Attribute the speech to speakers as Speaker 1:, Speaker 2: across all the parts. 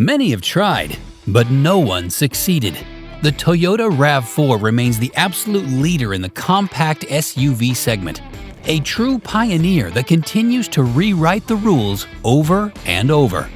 Speaker 1: Many have tried, but no one succeeded. The Toyota RAV4 remains the absolute leader in the compact SUV segment, a true pioneer that continues to rewrite the rules over and over.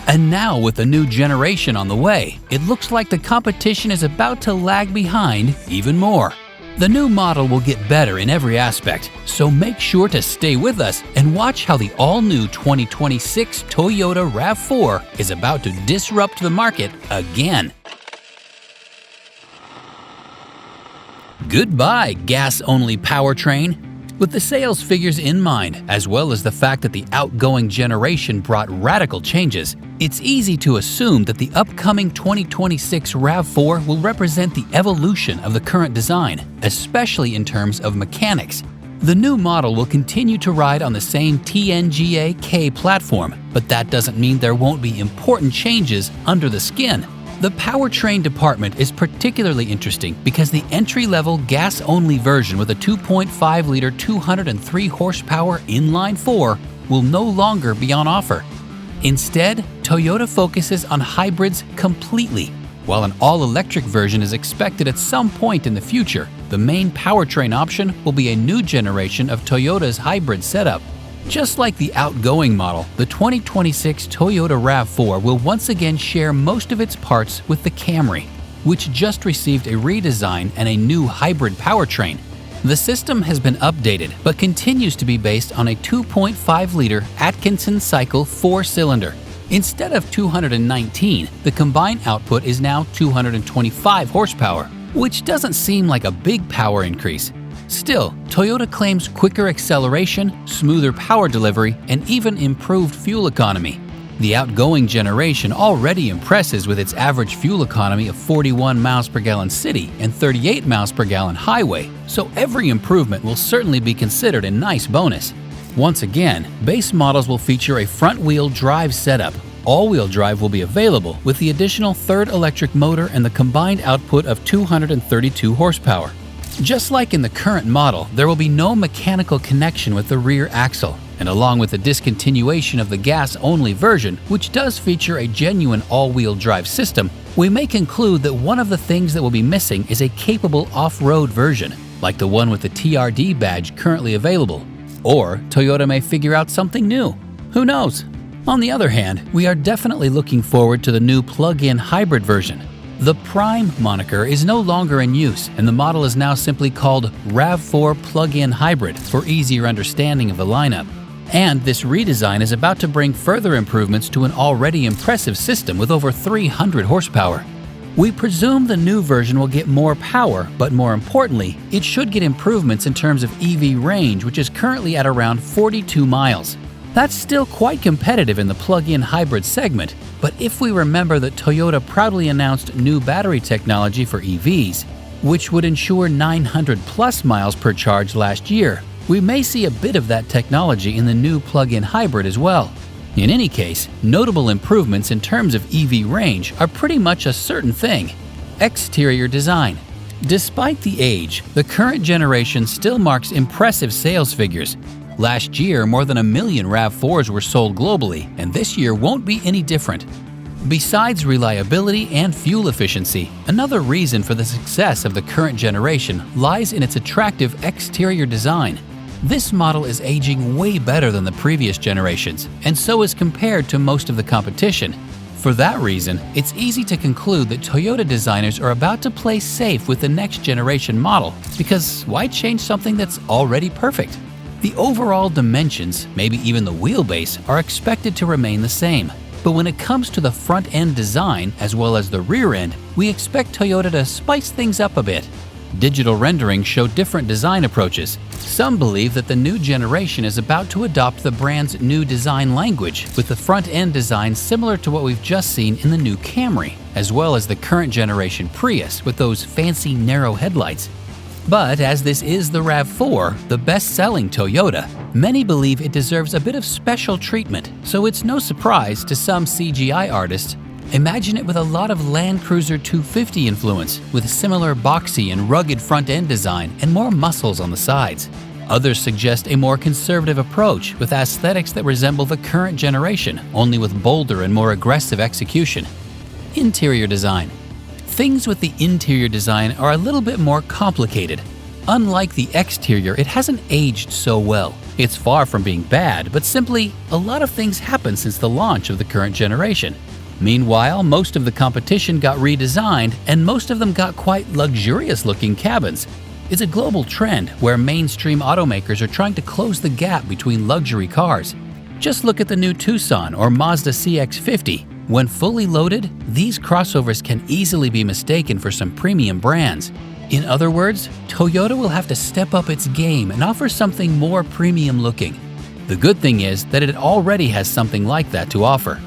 Speaker 1: And now, with a new generation on the way, it looks like the competition is about to lag behind even more. The new model will get better in every aspect, so make sure to stay with us and watch how the all-new 2026 Toyota RAV4 is about to disrupt the market again. Goodbye, gas-only powertrain! With the sales figures in mind, as well as the fact that the outgoing generation brought radical changes, it's easy to assume that the upcoming 2026 RAV4 will represent the evolution of the current design, especially in terms of mechanics. The new model will continue to ride on the same TNGA-K platform, but that doesn't mean there won't be important changes under the skin. The powertrain department is particularly interesting because the entry-level gas-only version with a 2.5-liter 203 horsepower inline-4 will no longer be on offer. Instead, Toyota focuses on hybrids completely. While an all-electric version is expected at some point in the future, the main powertrain option will be a new generation of Toyota's hybrid setup. Just like the outgoing model, the 2026 Toyota RAV4 will once again share most of its parts with the Camry, which just received a redesign and a new hybrid powertrain. The system has been updated but continues to be based on a 2.5-liter Atkinson cycle 4-cylinder. Instead of 219, the combined output is now 225 horsepower, which doesn't seem like a big power increase. Still, Toyota claims quicker acceleration, smoother power delivery, and even improved fuel economy. The outgoing generation already impresses with its average fuel economy of 41 miles per gallon city and 38 miles per gallon highway, so every improvement will certainly be considered a nice bonus. Once again, base models will feature a front-wheel drive setup. All-wheel drive will be available with the additional third electric motor and the combined output of 232 horsepower. Just like in the current model, there will be no mechanical connection with the rear axle, and along with the discontinuation of the gas-only version, which does feature a genuine all-wheel drive system, we may conclude that one of the things that will be missing is a capable off-road version, like the one with the TRD badge currently available. Or Toyota may figure out something new. Who knows? On the other hand, we are definitely looking forward to the new plug-in hybrid version. The Prime moniker is no longer in use, and the model is now simply called RAV4 Plug-in Hybrid for easier understanding of the lineup. And this redesign is about to bring further improvements to an already impressive system with over 300 horsepower. We presume the new version will get more power, but more importantly, it should get improvements in terms of EV range, which is currently at around 42 miles. That's still quite competitive in the plug-in hybrid segment, but if we remember that Toyota proudly announced new battery technology for EVs, which would ensure 900+ miles per charge last year, we may see a bit of that technology in the new plug-in hybrid as well. In any case, notable improvements in terms of EV range are pretty much a certain thing. Exterior design. Despite the age, the current generation still marks impressive sales figures. Last year, more than 1 million RAV4s were sold globally, and this year won't be any different. Besides reliability and fuel efficiency, another reason for the success of the current generation lies in its attractive exterior design. This model is aging way better than the previous generations, and so is compared to most of the competition. For that reason, it's easy to conclude that Toyota designers are about to play safe with the next generation model, because why change something that's already perfect? The overall dimensions, maybe even the wheelbase, are expected to remain the same. But when it comes to the front-end design as well as the rear end, we expect Toyota to spice things up a bit. Digital renderings show different design approaches. Some believe that the new generation is about to adopt the brand's new design language, with the front-end design similar to what we've just seen in the new Camry, as well as the current generation Prius with those fancy narrow headlights. But as this is the RAV4, the best-selling Toyota, many believe it deserves a bit of special treatment, so it's no surprise to some CGI artists. Imagine it with a lot of Land Cruiser 250 influence, with similar boxy and rugged front-end design and more muscles on the sides. Others suggest a more conservative approach with aesthetics that resemble the current generation, only with bolder and more aggressive execution. Interior design. Things with the interior design are a little bit more complicated. Unlike the exterior, it hasn't aged so well. It's far from being bad, but simply a lot of things happened since the launch of the current generation. Meanwhile, most of the competition got redesigned, and most of them got quite luxurious-looking cabins. It's a global trend where mainstream automakers are trying to close the gap between luxury cars. Just look at the new Tucson or Mazda CX-50. When fully loaded, these crossovers can easily be mistaken for some premium brands. In other words, Toyota will have to step up its game and offer something more premium looking. The good thing is that it already has something like that to offer.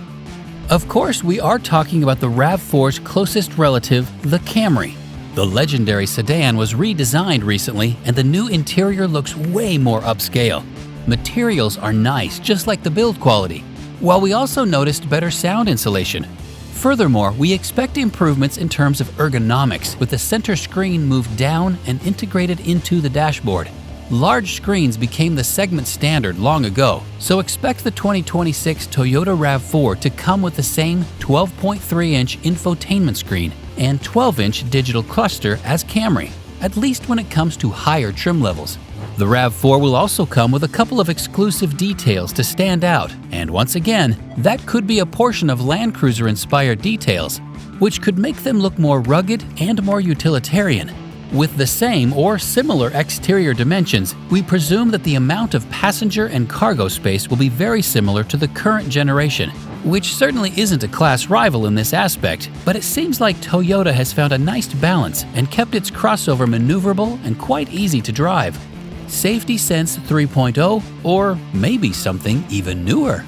Speaker 1: Of course, we are talking about the RAV4's closest relative, the Camry. The legendary sedan was redesigned recently, and the new interior looks way more upscale. Materials are nice, just like the build quality, while we also noticed better sound insulation. Furthermore, we expect improvements in terms of ergonomics, with the center screen moved down and integrated into the dashboard. Large screens became the segment standard long ago, so expect the 2026 Toyota RAV4 to come with the same 12.3-inch infotainment screen and 12-inch digital cluster as Camry, at least when it comes to higher trim levels. The RAV4 will also come with a couple of exclusive details to stand out, and once again, that could be a portion of Land Cruiser-inspired details, which could make them look more rugged and more utilitarian. With the same or similar exterior dimensions, we presume that the amount of passenger and cargo space will be very similar to the current generation, which certainly isn't a class rival in this aspect, but it seems like Toyota has found a nice balance and kept its crossover maneuverable and quite easy to drive. Safety Sense 3.0, or maybe something even newer.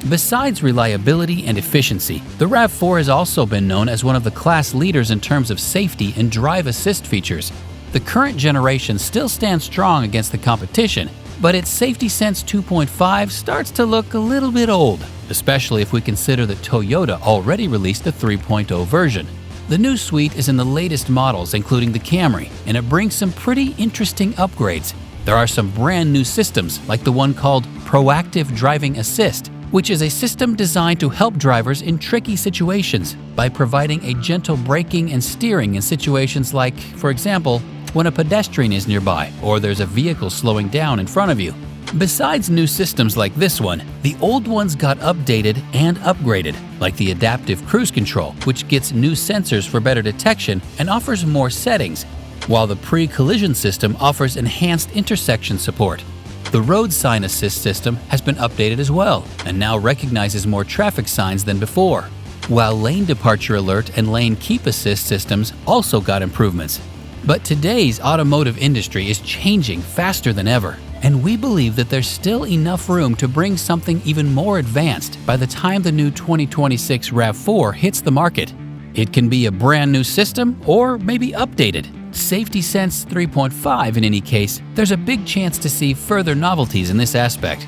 Speaker 1: Besides reliability and efficiency, the RAV4 has also been known as one of the class leaders in terms of safety and drive assist features. The current generation still stands strong against the competition, but its Safety Sense 2.5 starts to look a little bit old, especially if we consider that Toyota already released the 3.0 version. The new suite is in the latest models, including the Camry, and it brings some pretty interesting upgrades. There are some brand new systems, like the one called Proactive Driving Assist, which is a system designed to help drivers in tricky situations by providing a gentle braking and steering in situations like, for example, when a pedestrian is nearby or there's a vehicle slowing down in front of you. Besides new systems like this one, the old ones got updated and upgraded, like the Adaptive Cruise Control, which gets new sensors for better detection and offers more settings, while the Pre-Collision System offers enhanced intersection support. The Road Sign Assist system has been updated as well and now recognizes more traffic signs than before, while Lane Departure Alert and Lane Keep Assist systems also got improvements. But today's automotive industry is changing faster than ever, and we believe that there's still enough room to bring something even more advanced by the time the new 2026 RAV4 hits the market. It can be a brand new system or maybe updated. Safety Sense 3.5 in any case, there's a big chance to see further novelties in this aspect.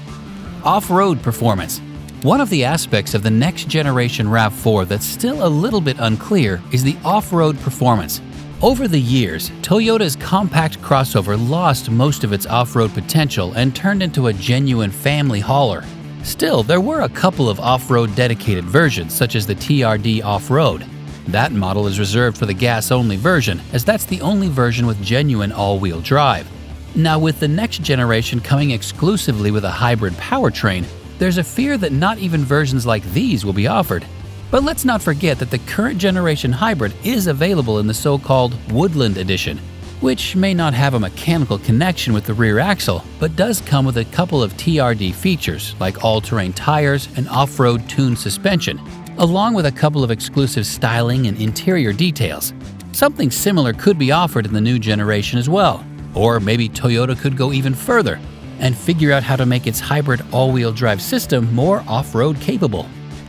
Speaker 1: Off-road performance. One of the aspects of the next generation RAV4 that's still a little bit unclear is the off-road performance. Over the years, Toyota's compact crossover lost most of its off-road potential and turned into a genuine family hauler. Still, there were a couple of off-road dedicated versions, such as the TRD Off-Road. That model is reserved for the gas-only version, as that's the only version with genuine all-wheel drive. Now, with the next generation coming exclusively with a hybrid powertrain, there's a fear that not even versions like these will be offered. But let's not forget that the current generation hybrid is available in the so-called Woodland Edition, which may not have a mechanical connection with the rear axle, but does come with a couple of TRD features like all-terrain tires and off-road tuned suspension, along with a couple of exclusive styling and interior details. Something similar could be offered in the new generation as well. Or maybe Toyota could go even further and figure out how to make its hybrid all-wheel drive system more off-road capable.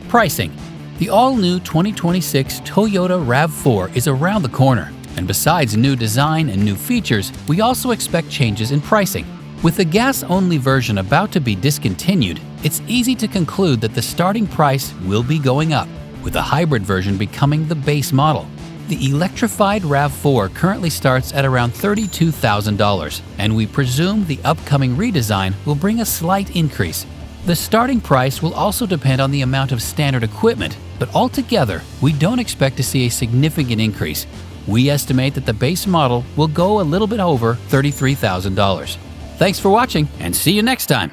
Speaker 1: Pricing. The all-new 2026 Toyota RAV4 is around the corner, and besides new design and new features, we also expect changes in pricing. With the gas-only version about to be discontinued, it's easy to conclude that the starting price will be going up, with the hybrid version becoming the base model. The electrified RAV4 currently starts at around $32,000, and we presume the upcoming redesign will bring a slight increase. The starting price will also depend on the amount of standard equipment, but altogether, we don't expect to see a significant increase. We estimate that the base model will go a little bit over $33,000. Thanks for watching, and see you next time.